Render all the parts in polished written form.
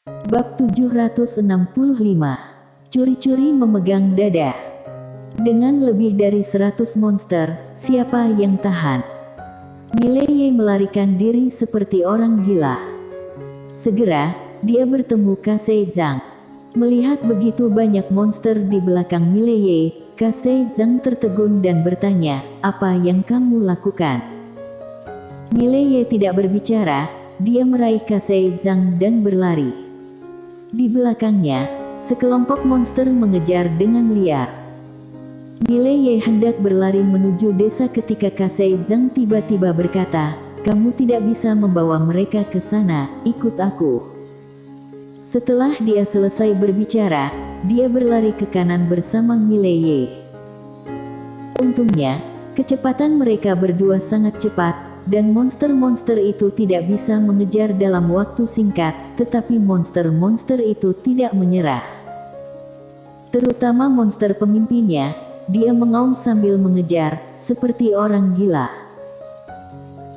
Bab 765. Curi-curi memegang dada. Dengan lebih dari 100 monster, siapa yang tahan? Mileye melarikan diri seperti orang gila. Segera, dia bertemu Kasei Zhang. Melihat begitu banyak monster di belakang Mileye, Kasei Zhang tertegun dan bertanya, "Apa yang kamu lakukan?" Mileye tidak berbicara, dia meraih Kasei Zhang dan berlari. Di belakangnya, sekelompok monster mengejar dengan liar. Mileye hendak berlari menuju desa ketika Kasei Zhang tiba-tiba berkata, "Kamu tidak bisa membawa mereka ke sana, ikut aku." Setelah dia selesai berbicara, dia berlari ke kanan bersama Mileye. Untungnya, kecepatan mereka berdua sangat cepat, dan monster-monster itu tidak bisa mengejar dalam waktu singkat, tetapi monster-monster itu tidak menyerah. Terutama monster pemimpinnya, dia mengaum sambil mengejar, seperti orang gila.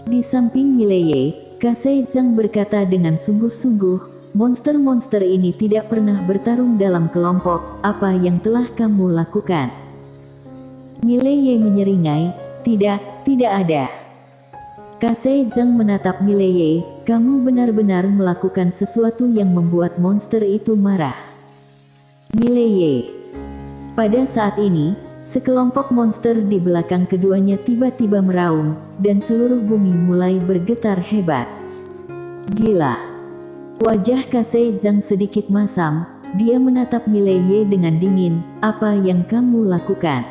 Di samping Mileye, Kasei Zhang berkata dengan sungguh-sungguh, "Monster-monster ini tidak pernah bertarung dalam kelompok, apa yang telah kamu lakukan?" Mileye menyeringai, tidak ada." Kasei Zhang menatap Mileye, "Kamu benar-benar melakukan sesuatu yang membuat monster itu marah." Mileye. Pada saat ini, sekelompok monster di belakang keduanya tiba-tiba meraung, dan seluruh bumi mulai bergetar hebat. Gila. Wajah Kasei Zhang sedikit masam, dia menatap Mileye dengan dingin, "Apa yang kamu lakukan?"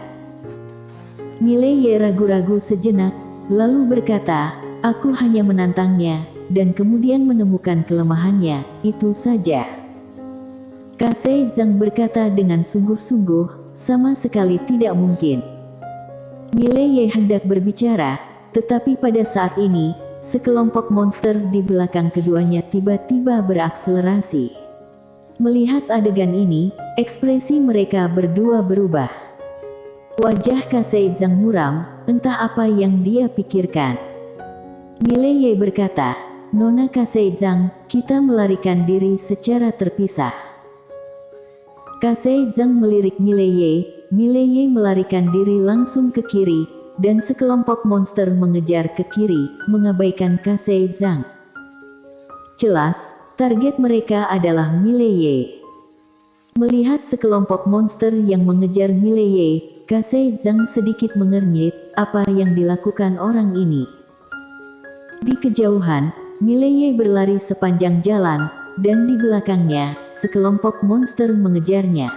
Mileye ragu-ragu sejenak, lalu berkata, "Aku hanya menantangnya, dan kemudian menemukan kelemahannya, itu saja." Kasei Zhang berkata dengan sungguh-sungguh, "Sama sekali tidak mungkin." Mileye hendak berbicara, tetapi pada saat ini, sekelompok monster di belakang keduanya tiba-tiba berakselerasi. Melihat adegan ini, ekspresi mereka berdua berubah. Wajah Kasei Zhang muram, entah apa yang dia pikirkan. Mileye berkata, "Nona Kasei Zhang, kita melarikan diri secara terpisah." Kasei Zhang melirik Mileye, Mileye melarikan diri langsung ke kiri, dan sekelompok monster mengejar ke kiri, mengabaikan Kasei Zhang. Jelas, target mereka adalah Mileye. Melihat sekelompok monster yang mengejar Mileye, Kasei Zhang sedikit mengernyit, apa yang dilakukan orang ini. Di kejauhan, Mileye berlari sepanjang jalan, dan di belakangnya, sekelompok monster mengejarnya.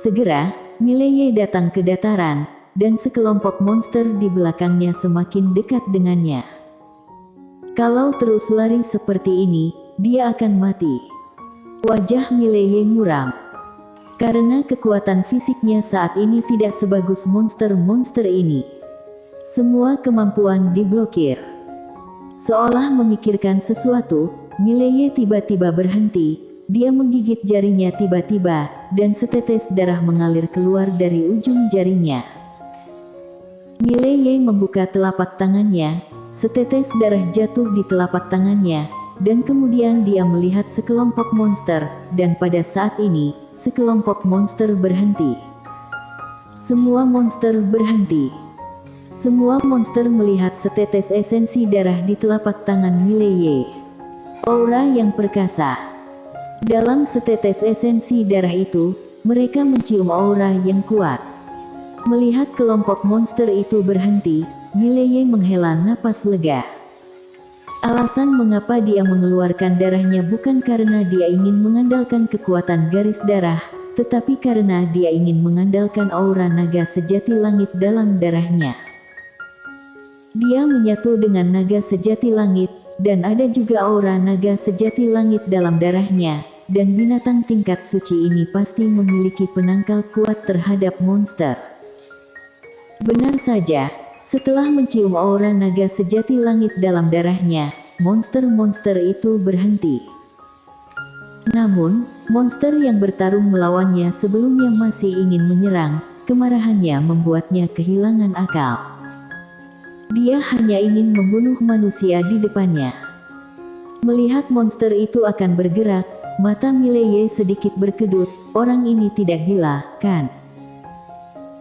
Segera, Mileye datang ke dataran, dan sekelompok monster di belakangnya semakin dekat dengannya. Kalau terus lari seperti ini, dia akan mati. Wajah Mileye muram. Karena kekuatan fisiknya saat ini tidak sebagus monster-monster ini. Semua kemampuan diblokir. Seolah memikirkan sesuatu, Mileye tiba-tiba berhenti. Dia menggigit jarinya tiba-tiba, dan setetes darah mengalir keluar dari ujung jarinya. Mileye membuka telapak tangannya, setetes darah jatuh di telapak tangannya, dan kemudian dia melihat sekelompok monster, dan pada saat ini, sekelompok monster berhenti. Semua monster berhenti. Semua monster melihat setetes esensi darah di telapak tangan Mileye. Aura yang perkasa. Dalam setetes esensi darah itu, mereka mencium aura yang kuat. Melihat kelompok monster itu berhenti, Mileye menghela napas lega. Alasan mengapa dia mengeluarkan darahnya bukan karena dia ingin mengandalkan kekuatan garis darah, tetapi karena dia ingin mengandalkan aura naga sejati langit dalam darahnya. Dia menyatu dengan naga sejati langit, dan ada juga aura naga sejati langit dalam darahnya, dan binatang tingkat suci ini pasti memiliki penangkal kuat terhadap monster. Benar saja. Setelah mencium aura naga sejati langit dalam darahnya, monster-monster itu berhenti. Namun, monster yang bertarung melawannya sebelumnya masih ingin menyerang, kemarahannya membuatnya kehilangan akal. Dia hanya ingin membunuh manusia di depannya. Melihat monster itu akan bergerak, mata Mileye sedikit berkedut. Orang ini tidak gila, kan?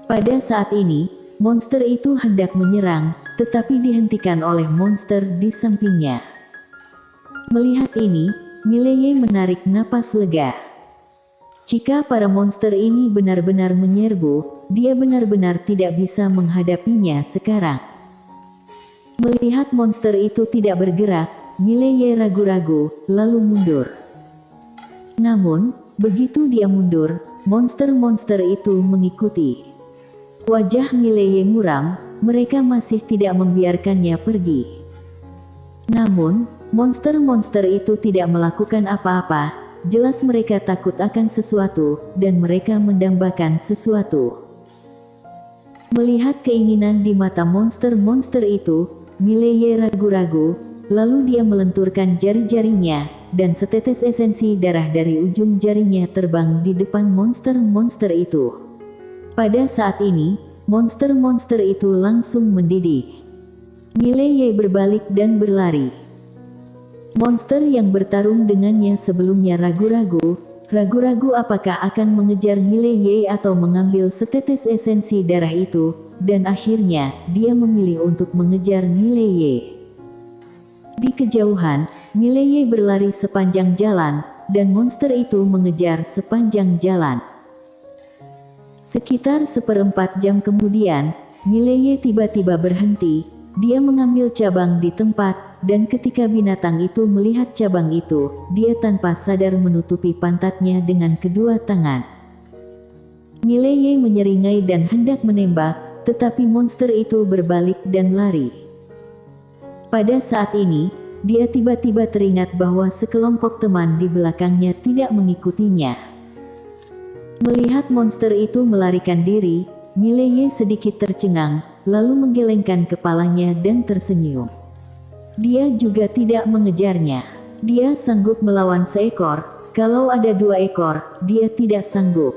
Pada saat ini, monster itu hendak menyerang, tetapi dihentikan oleh monster di sampingnya. Melihat ini, Mileye menarik napas lega. Jika para monster ini benar-benar menyerbu, dia benar-benar tidak bisa menghadapinya sekarang. Melihat monster itu tidak bergerak, Mileye ragu-ragu, lalu mundur. Namun, begitu dia mundur, monster-monster itu mengikuti. Wajah Mileye muram, mereka masih tidak membiarkannya pergi. Namun, monster-monster itu tidak melakukan apa-apa, jelas mereka takut akan sesuatu, dan mereka mendambakan sesuatu. Melihat keinginan di mata monster-monster itu, Mileye ragu-ragu, lalu dia melenturkan jari-jarinya, dan setetes esensi darah dari ujung jarinya terbang di depan monster-monster itu. Pada saat ini, monster-monster itu langsung mendidih. Mileye berbalik dan berlari. Monster yang bertarung dengannya sebelumnya ragu-ragu apakah akan mengejar Mileye atau mengambil setetes esensi darah itu, dan akhirnya, dia memilih untuk mengejar Mileye. Di kejauhan, Mileye berlari sepanjang jalan, dan monster itu mengejar sepanjang jalan. Sekitar 1/4 jam kemudian, Mileye tiba-tiba berhenti. Dia mengambil cabang di tempat, dan ketika binatang itu melihat cabang itu, dia tanpa sadar menutupi pantatnya dengan kedua tangan. Mileye menyeringai dan hendak menembak, tetapi monster itu berbalik dan lari. Pada saat ini, dia tiba-tiba teringat bahwa sekelompok teman di belakangnya tidak mengikutinya. Melihat monster itu melarikan diri, Mileye sedikit tercengang, lalu menggelengkan kepalanya dan tersenyum. Dia juga tidak mengejarnya. Dia sanggup melawan seekor, kalau ada 2 ekor, dia tidak sanggup.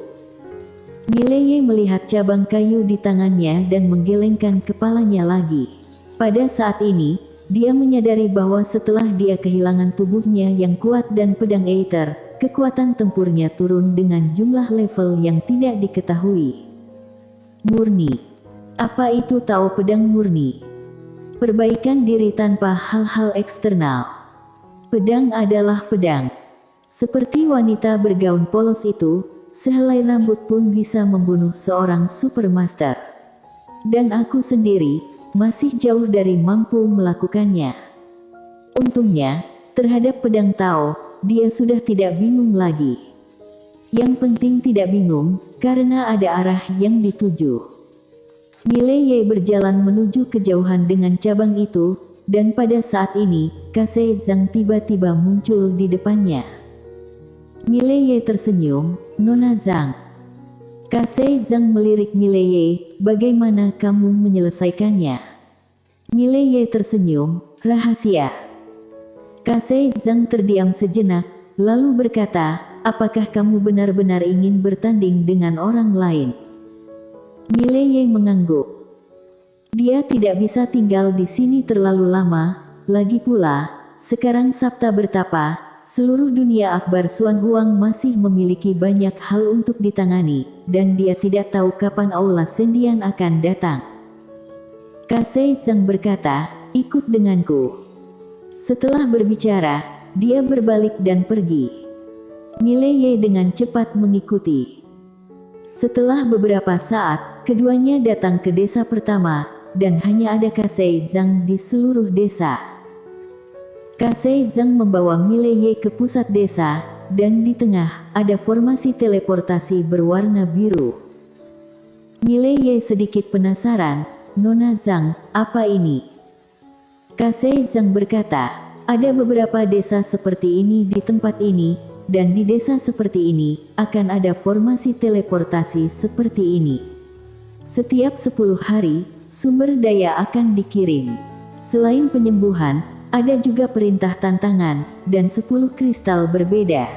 Mileye melihat cabang kayu di tangannya dan menggelengkan kepalanya lagi. Pada saat ini, dia menyadari bahwa setelah dia kehilangan tubuhnya yang kuat dan pedang Aether, kekuatan tempurnya turun dengan jumlah level yang tidak diketahui. Murni. Apa itu Tao Pedang Murni? Perbaikan diri tanpa hal-hal eksternal. Pedang adalah pedang. Seperti wanita bergaun polos itu, sehelai rambut pun bisa membunuh seorang supermaster. Dan aku sendiri, masih jauh dari mampu melakukannya. Untungnya, terhadap pedang Tao, dia sudah tidak bingung lagi. Yang penting tidak bingung, karena ada arah yang dituju. Mileye berjalan menuju kejauhan dengan cabang itu, dan pada saat ini, Kase Zhang tiba-tiba muncul di depannya. Mileye tersenyum, "Nona Zhang." Kase Zhang melirik Mileye, "Bagaimana kamu menyelesaikannya?" Mileye tersenyum, "Rahasia." Kase Zhang terdiam sejenak, lalu berkata, "Apakah kamu benar-benar ingin bertanding dengan orang lain?" Mileye mengangguk. Dia tidak bisa tinggal di sini terlalu lama, lagi pula, sekarang Sabta bertapa, seluruh dunia Akbar Suan Huang masih memiliki banyak hal untuk ditangani, dan dia tidak tahu kapan Aula Sendian akan datang. Kase Zhang berkata, "Ikut denganku." Setelah berbicara, dia berbalik dan pergi. Mileye dengan cepat mengikuti. Setelah beberapa saat, keduanya datang ke desa pertama, dan hanya ada Kase Zhang di seluruh desa. Kase Zhang membawa Mileye ke pusat desa, dan di tengah, ada formasi teleportasi berwarna biru. Mileye sedikit penasaran, "Nona Zhang, apa ini?" Kase Zhang berkata, "Ada beberapa desa seperti ini di tempat ini, dan di desa seperti ini, akan ada formasi teleportasi seperti ini. Setiap 10 hari, sumber daya akan dikirim. Selain penyembuhan, ada juga perintah tantangan, dan 10 kristal berbeda."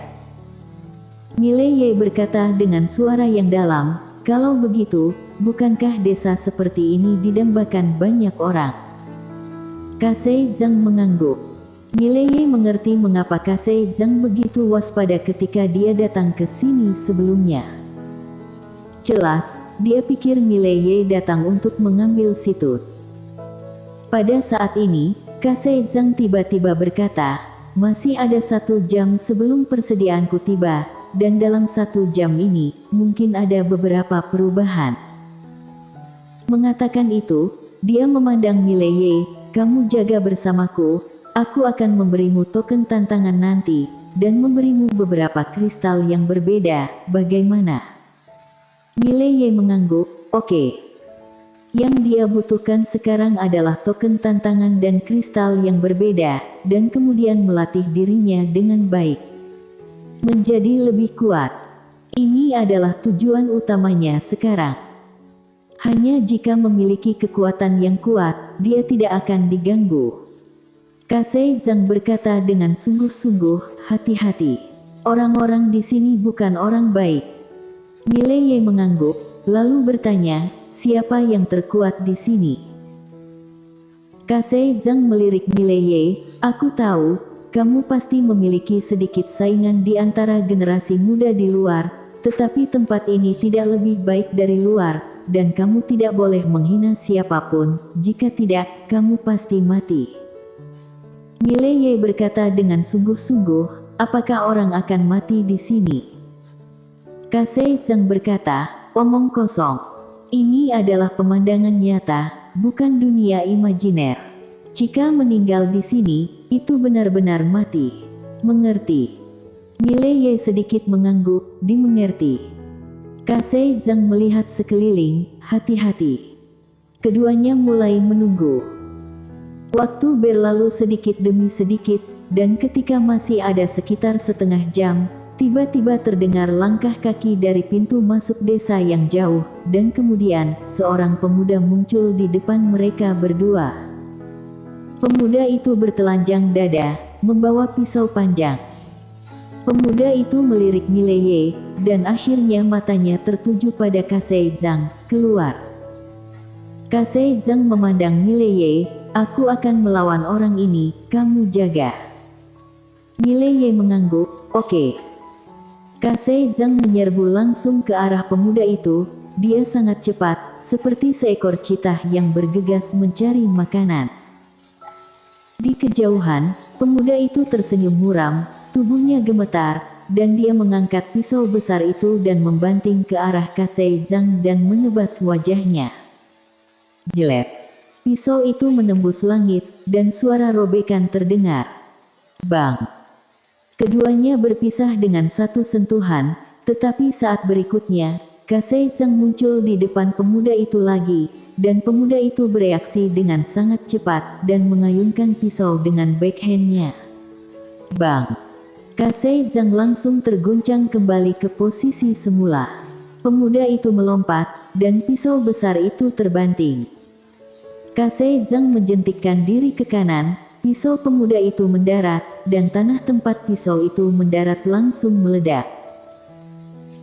Mileye berkata dengan suara yang dalam, "Kalau begitu, bukankah desa seperti ini didambakan banyak orang?" Kase Zhang mengangguk. Mileye mengerti mengapa Kasei Zhang begitu waspada ketika dia datang ke sini sebelumnya. Jelas, dia pikir Mileye datang untuk mengambil situs. Pada saat ini, Kasei Zhang tiba-tiba berkata, masih ada 1 jam sebelum persediaanku tiba, dan dalam 1 jam ini, mungkin ada beberapa perubahan. Mengatakan itu, dia memandang Mileye, kamu jaga bersamaku, aku akan memberimu token tantangan nanti, dan memberimu beberapa kristal yang berbeda, bagaimana? Mileye mengangguk, oke. Yang dia butuhkan sekarang adalah token tantangan dan kristal yang berbeda, dan kemudian melatih dirinya dengan baik. Menjadi lebih kuat. Ini adalah tujuan utamanya sekarang. Hanya jika memiliki kekuatan yang kuat, dia tidak akan diganggu. Kasei Zhang berkata dengan sungguh-sungguh, hati-hati. Orang-orang di sini bukan orang baik. Mileye mengangguk, lalu bertanya, siapa yang terkuat di sini? Kasei Zhang melirik Mileye, aku tahu, kamu pasti memiliki sedikit saingan di antara generasi muda di luar, tetapi tempat ini tidak lebih baik dari luar, dan kamu tidak boleh menghina siapapun, jika tidak, kamu pasti mati. Mileye berkata dengan sungguh-sungguh, apakah orang akan mati di sini? Kasei Zhang berkata, omong kosong. Ini adalah pemandangan nyata, bukan dunia imajiner. Jika meninggal di sini, itu benar-benar mati. Mengerti? Mileye sedikit mengangguk, dimengerti. Kasei Zhang melihat sekeliling, hati-hati. Keduanya mulai menunggu. Waktu berlalu sedikit demi sedikit, dan ketika masih ada sekitar setengah jam, tiba-tiba terdengar langkah kaki dari pintu masuk desa yang jauh, dan kemudian, seorang pemuda muncul di depan mereka berdua. Pemuda itu bertelanjang dada, membawa pisau panjang. Pemuda itu melirik Mileye, dan akhirnya matanya tertuju pada Kasei Zhang, keluar. Kasei Zhang memandang Mileye, aku akan melawan orang ini, kamu jaga. Mileye mengangguk, oke. Kasei Zhang menyerbu langsung ke arah pemuda itu, dia sangat cepat, seperti seekor citah yang bergegas mencari makanan. Di kejauhan, pemuda itu tersenyum muram, tubuhnya gemetar, dan dia mengangkat pisau besar itu dan membanting ke arah Kasei Zhang dan menebas wajahnya. Jelek. Pisau itu menembus langit, dan suara robekan terdengar. Bang! Keduanya berpisah dengan satu sentuhan, tetapi saat berikutnya, Kasei Zhang muncul di depan pemuda itu lagi, dan pemuda itu bereaksi dengan sangat cepat dan mengayunkan pisau dengan backhandnya. Bang! Kasei Zhang langsung terguncang kembali ke posisi semula. Pemuda itu melompat, dan pisau besar itu terbanting. Kasei Zhang menjentikkan diri ke kanan, pisau pemuda itu mendarat, dan tanah tempat pisau itu mendarat langsung meledak.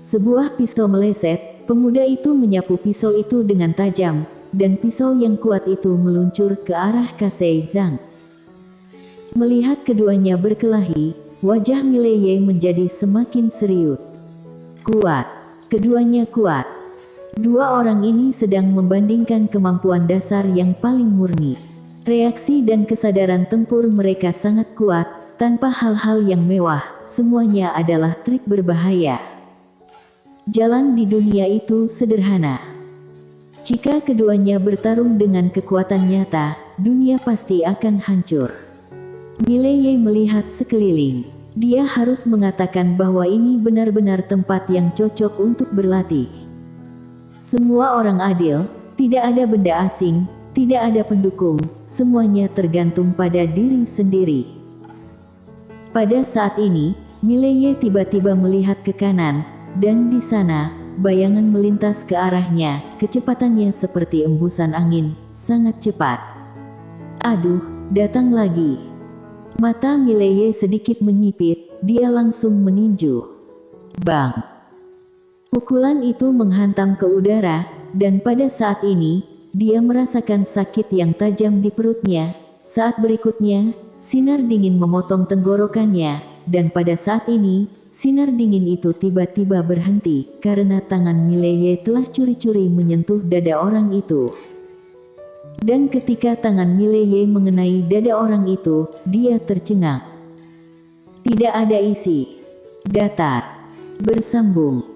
Sebuah pisau meleset, pemuda itu menyapu pisau itu dengan tajam, dan pisau yang kuat itu meluncur ke arah Kasei Zhang. Melihat keduanya berkelahi, wajah Mileye menjadi semakin serius. Kuat, keduanya kuat. Dua orang ini sedang membandingkan kemampuan dasar yang paling murni. Reaksi dan kesadaran tempur mereka sangat kuat, tanpa hal-hal yang mewah, semuanya adalah trik berbahaya. Jalan di dunia itu sederhana. Jika keduanya bertarung dengan kekuatan nyata, dunia pasti akan hancur. Mileye melihat sekeliling. Dia harus mengatakan bahwa ini benar-benar tempat yang cocok untuk berlatih. Semua orang adil, tidak ada benda asing, tidak ada pendukung, semuanya tergantung pada diri sendiri. Pada saat ini, Mileye tiba-tiba melihat ke kanan, dan di sana, bayangan melintas ke arahnya, kecepatannya seperti embusan angin, sangat cepat. Aduh, datang lagi. Mata Mileye sedikit menyipit, dia langsung meninju. Bang! Pukulan itu menghantam ke udara, dan pada saat ini, dia merasakan sakit yang tajam di perutnya. Saat berikutnya, Sinar dingin memotong tenggorokannya, dan pada saat ini, sinar dingin itu tiba-tiba berhenti karena tangan Mileye telah curi-curi menyentuh dada orang itu. Dan ketika tangan Mileye mengenai dada orang itu, dia tercengang. Tidak ada isi. Datar. Bersambung.